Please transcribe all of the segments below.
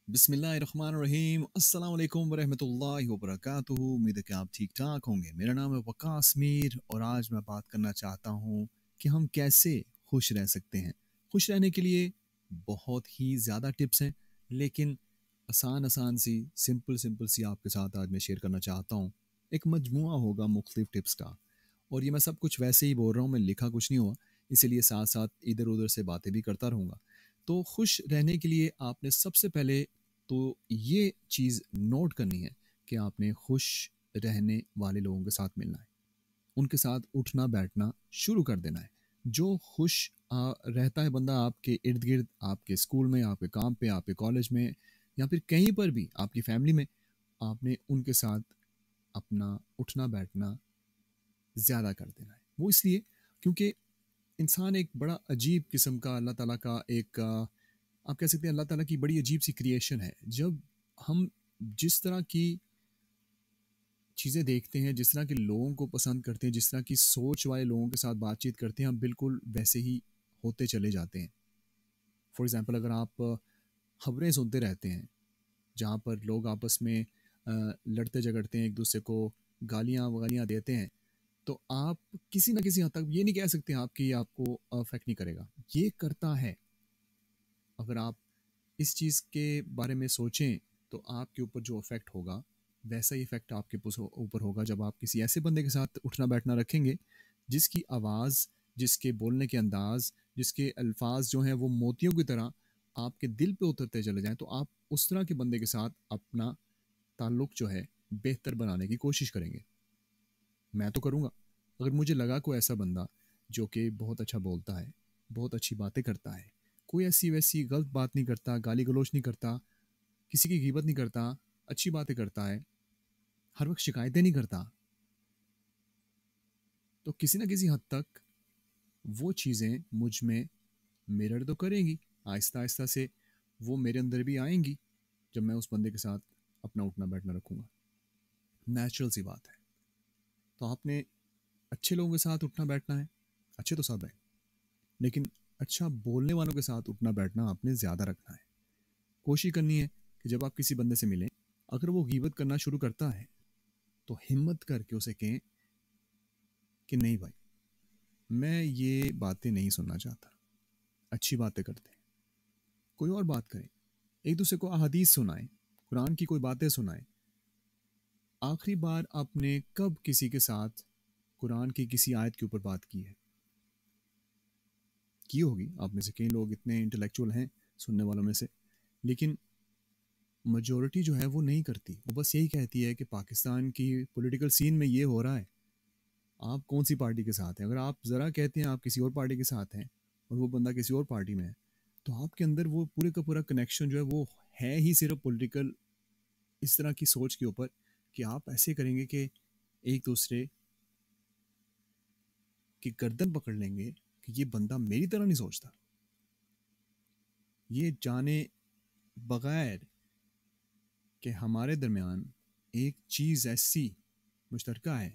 बिस्मिल्लाहिर्रहमानिर्रहीम अस्सलाम वालेकुम वरहमतुल्लाहि वबरकातुहू। उम्मीद है कि आप ठीक ठाक होंगे। मेरा नाम है वकास मीर और आज मैं बात करना चाहता हूँ कि हम कैसे खुश रह सकते हैं। खुश रहने के लिए बहुत ही ज़्यादा टिप्स हैं, लेकिन आसान आसान सी सिंपल सिंपल सी आपके साथ आज मैं शेयर करना चाहता हूँ। एक मजमुआ होगा मुख्तलिफ टिप्स का, और ये मैं सब कुछ वैसे ही बोल रहा हूँ, मैं लिखा कुछ नहीं हुआ, इसीलिए साथ साथ इधर उधर से बातें भी करता रहूँगा। तो खुश रहने के लिए आपने सबसे पहले तो ये चीज़ नोट करनी है कि आपने खुश रहने वाले लोगों के साथ मिलना है, उनके साथ उठना बैठना शुरू कर देना है। जो खुश रहता है बंदा आपके इर्द गिर्द, आपके स्कूल में, आपके काम पे, आपके कॉलेज में, या फिर कहीं पर भी आपकी फैमिली में, आपने उनके साथ अपना उठना बैठना ज़्यादा कर देना है। वो इसलिए क्योंकि इंसान एक बड़ा अजीब किस्म का अल्लाह ताला का एक आप कह सकते हैं अल्लाह ताला की बड़ी अजीब सी क्रिएशन है। जब हम जिस तरह की चीज़ें देखते हैं, जिस तरह के लोगों को पसंद करते हैं, जिस तरह की सोच वाले लोगों के साथ बातचीत करते हैं, हम बिल्कुल वैसे ही होते चले जाते हैं। फॉर एग्ज़ाम्पल, अगर आप खबरें सुनते रहते हैं जहाँ पर लोग आपस में लड़ते झगड़ते हैं, एक दूसरे को गालियाँ वगालियाँ देते हैं, तो आप किसी ना किसी हद तक ये नहीं कह सकते आप कि ये आपको अफेक्ट नहीं करेगा। ये करता है। अगर आप इस चीज़ के बारे में सोचें तो आपके ऊपर जो इफ़ेक्ट होगा वैसा ही इफ़ेक्ट आपके ऊपर होगा जब आप किसी ऐसे बंदे के साथ उठना बैठना रखेंगे जिसकी आवाज़, जिसके बोलने के अंदाज, जिसके अल्फाज जो हैं वो मोतियों की तरह आपके दिल पे उतरते चले जाएं, तो आप उस तरह के बंदे के साथ अपना ताल्लुक जो है बेहतर बनाने की कोशिश करेंगे। मैं तो करूँगा। अगर मुझे लगा कोई ऐसा बंदा जो कि बहुत अच्छा बोलता है, बहुत अच्छी बातें करता है, कोई ऐसी वैसी गलत बात नहीं करता, गाली गलौज नहीं करता, किसी की गिबत नहीं करता, अच्छी बातें करता है, हर वक्त शिकायतें नहीं करता, तो किसी ना किसी हद तक वो चीज़ें मुझ में मिरर तो करेंगी। आहिस्ता आहिस्ता से वो मेरे अंदर भी आएंगी जब मैं उस बंदे के साथ अपना उठना बैठना रखूँगा। नेचुरल सी बात है। तो आपने अच्छे लोगों के साथ उठना बैठना है, अच्छे तो सब हैं, लेकिन अच्छा बोलने वालों के साथ उठना बैठना आपने ज़्यादा रखना है। कोशिश करनी है कि जब आप किसी बंदे से मिलें, अगर वो गीबत करना शुरू करता है तो हिम्मत करके उसे कहें कि नहीं भाई, मैं ये बातें नहीं सुनना चाहता, अच्छी बातें करते हैं, कोई और बात करें, एक दूसरे को अहादीस सुनाएं, कुरान की कोई बातें सुनाएं। आखिरी बार आपने कब किसी के साथ कुरान की किसी आयत के ऊपर बात की है? की होगी। आप में से कई लोग इतने इंटेलेक्चुअल हैं सुनने वालों में से, लेकिन मेजोरिटी जो है वो नहीं करती। वो बस यही कहती है कि पाकिस्तान की पॉलिटिकल सीन में ये हो रहा है, आप कौन सी पार्टी के साथ हैं। अगर आप ज़रा कहते हैं आप किसी और पार्टी के साथ हैं और वो बंदा किसी और पार्टी में है, तो आपके अंदर वो पूरे का पूरा कनेक्शन जो है वो है ही सिर्फ पॉलिटिकल इस तरह की सोच के ऊपर कि आप ऐसे करेंगे कि एक दूसरे की गर्दन पकड़ लेंगे कि ये बंदा मेरी तरह नहीं सोचता। ये जाने बगैर कि हमारे दरमियान एक चीज़ ऐसी मुश्तरका है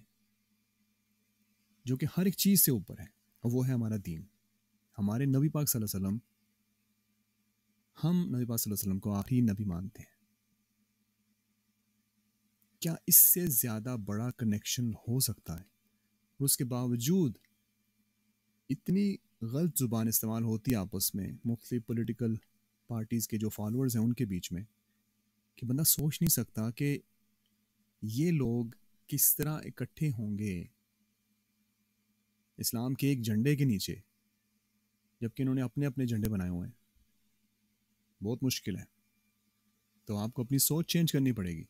जो कि हर एक चीज़ से ऊपर है, और वो है हमारा दीन। हमारे नबी पाक सल्लल्लाहु अलैहि वसल्लम, हम नबी पाक सल्लल्लाहु अलैहि वसल्लम को आखिरी नबी मानते हैं। क्या इससे ज़्यादा बड़ा कनेक्शन हो सकता है? और उसके बावजूद इतनी गलत ज़ुबान इस्तेमाल होती है आपस में मुख्तलिफ पॉलिटिकल पार्टीज़ के जो फॉलोअर्स हैं उनके बीच में, कि बंदा सोच नहीं सकता कि ये लोग किस तरह इकट्ठे होंगे इस्लाम के एक झंडे के नीचे, जबकि इन्होंने अपने अपने झंडे बनाए हुए हैं। बहुत मुश्किल है। तो आपको अपनी सोच चेंज करनी पड़ेगी।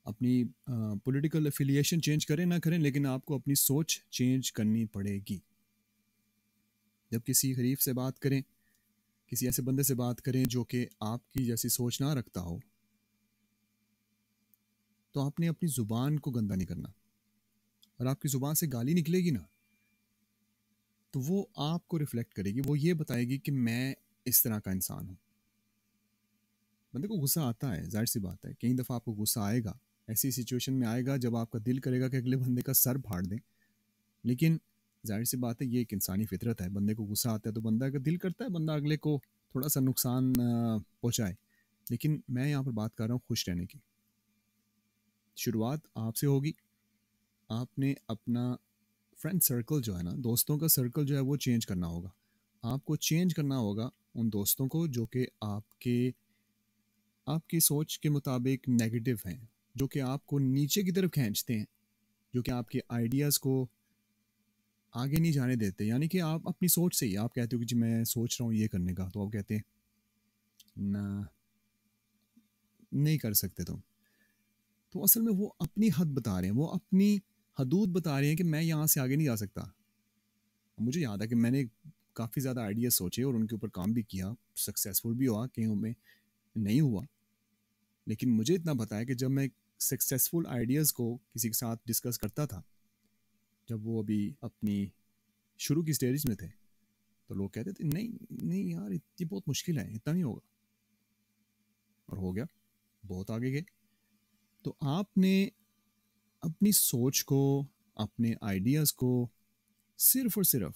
अपनी पॉलिटिकल एफिलिएशन चेंज करें ना करें, लेकिन आपको अपनी सोच चेंज करनी पड़ेगी। जब किसी गरीब से बात करें, किसी ऐसे बंदे से बात करें जो कि आपकी जैसी सोच ना रखता हो, तो आपने अपनी ज़ुबान को गंदा नहीं करना। और आपकी ज़ुबान से गाली निकलेगी ना, तो वो आपको रिफ्लेक्ट करेगी, वो ये बताएगी कि मैं इस तरह का इंसान हूँ। बंदे को गुस्सा आता है, जाहिर सी बात है, कई दफ़ा आपको गुस्सा आएगा, ऐसी सिचुएशन में आएगा जब आपका दिल करेगा कि अगले बंदे का सर फाड़ दें। लेकिन जाहिर सी बात है, ये एक इंसानी फितरत है। बंदे को गुस्सा आता है तो बंदा का दिल करता है बंदा अगले को थोड़ा सा नुकसान पहुंचाए। लेकिन मैं यहाँ पर बात कर रहा हूँ खुश रहने की। शुरुआत आपसे होगी। आपने अपना फ्रेंड सर्कल जो है ना, दोस्तों का सर्कल जो है वो चेंज करना होगा। आपको चेंज करना होगा उन दोस्तों को जो कि आपकी सोच के मुताबिक नेगेटिव हैं, जो कि आपको नीचे की तरफ खींचते हैं, जो कि आपके आइडियाज़ को आगे नहीं जाने देते। यानी कि आप अपनी सोच से ही आप कहते हो कि जी मैं सोच रहा हूँ ये करने का, तो आप कहते हैं ना, नहीं कर सकते तुम। तो असल में वो अपनी हद बता रहे हैं, वो अपनी हदूद बता रहे हैं कि मैं यहाँ से आगे नहीं जा सकता। मुझे याद है कि मैंने काफ़ी ज़्यादा आइडियाज़ सोचे और उनके ऊपर काम भी किया, सक्सेसफुल भी हुआ, कहीं में नहीं हुआ। लेकिन मुझे इतना पता है कि जब मैं सक्सेसफुल आइडियाज़ को किसी के साथ डिस्कस करता था, जब वो अभी अपनी शुरू की स्टेज में थे, तो लोग कहते थे नहीं नहीं यार, ये बहुत मुश्किल है, इतना नहीं होगा। और हो गया, बहुत आगे गए। तो आपने अपनी सोच को, अपने आइडियाज़ को सिर्फ और सिर्फ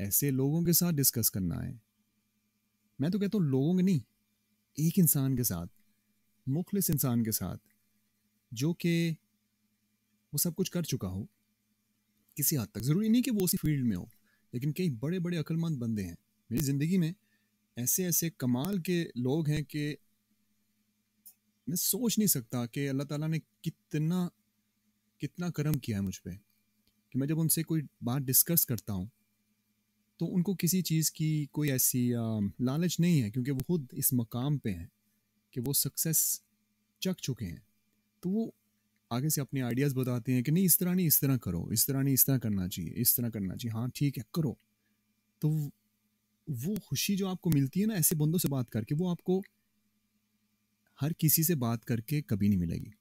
ऐसे लोगों के साथ डिस्कस करना है। मैं तो कहता हूँ लोगों के नहीं, एक इंसान के साथ, मुखलिस इंसान के साथ, जो कि वो सब कुछ कर चुका हो किसी हद तक। ज़रूरी नहीं कि वो उसी फील्ड में हो, लेकिन कई बड़े बड़े अक्लमंद बंदे हैं मेरी ज़िंदगी में। ऐसे ऐसे कमाल के लोग हैं कि मैं सोच नहीं सकता कि अल्लाह ताला ने कितना कितना करम किया है मुझ पे, कि मैं जब उनसे कोई बात डिस्कस करता हूँ तो उनको किसी चीज़ की कोई ऐसी लालच नहीं है, क्योंकि वो खुद इस मकाम पे हैं कि वो सक्सेस चख चुके हैं। तो वो आगे से अपने आइडियाज़ बताते हैं कि नहीं, इस तरह नहीं, इस तरह करो, इस तरह नहीं, इस तरह करना चाहिए, इस तरह करना चाहिए, हाँ ठीक है करो। तो वो खुशी जो आपको मिलती है ना ऐसे बंदों से बात करके, वो आपको हर किसी से बात करके कभी नहीं मिलेगी।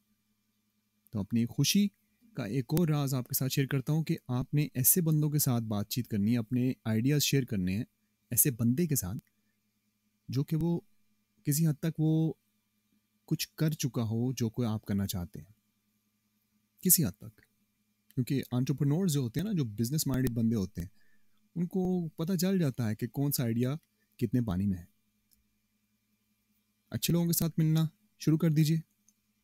तो अपनी खुशी का एक और राज आपके साथ शेयर करता हूँ कि आपने ऐसे बंदों के साथ बातचीत करनी है, अपने आइडियाज़ शेयर करने हैं ऐसे बंदे के साथ जो कि वो किसी हद तक वो कुछ कर चुका हो जो कोई आप करना चाहते हैं, किसी हद तक। क्योंकि एंटरप्रेन्योर्स जो होते हैं ना, जो बिजनेस माइंडेड बंदे होते हैं, उनको पता चल जाता है कि कौन सा आइडिया कितने पानी में है। अच्छे लोगों के साथ मिलना शुरू कर दीजिए,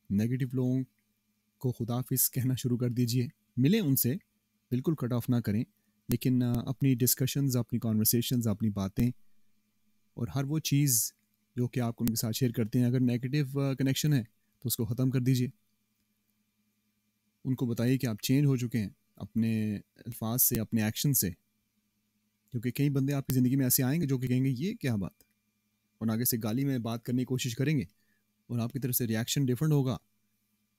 नेगेटिव लोगों को खुदाफिज कहना शुरू कर दीजिए। मिलें उनसे, बिल्कुल कट ऑफ ना करें, लेकिन अपनी डिस्कशंस, अपनी कॉन्वर्सेशंस, अपनी बातें और हर वो चीज़ जो कि आप उनके साथ शेयर करते हैं, अगर नेगेटिव कनेक्शन है तो उसको ख़त्म कर दीजिए। उनको बताइए कि आप चेंज हो चुके हैं अपने अल्फाज से, अपने एक्शन से। क्योंकि कई बंदे आपकी ज़िंदगी में ऐसे आएंगे जो कि कहेंगे ये क्या बात, और आगे से गाली में बात करने की कोशिश करेंगे और आपकी तरफ से रिएक्शन डिफरेंट होगा,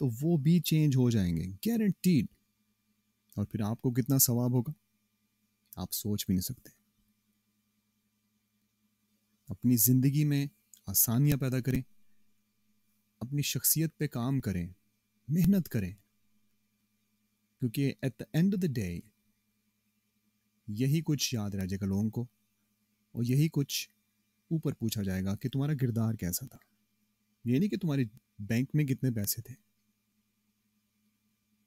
तो वो भी चेंज हो जाएंगे, गारंटीड। और फिर आपको कितना सवाब होगा आप सोच भी नहीं सकते। अपनी ज़िंदगी में आसानियाँ पैदा करें, अपनी शख्सियत पे काम करें, मेहनत करें, क्योंकि at the end of the day यही कुछ याद रह जाएगा लोगों को, और यही कुछ ऊपर पूछा जाएगा कि तुम्हारा किरदार कैसा था। ये नहीं कि तुम्हारे बैंक में कितने पैसे थे,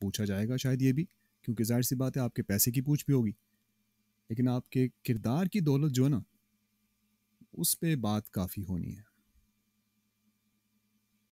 पूछा जाएगा शायद ये भी, क्योंकि जाहिर सी बात है आपके पैसे की पूछ भी होगी, लेकिन आपके किरदार की दौलत जो है ना, उस पे बात काफ़ी होनी है।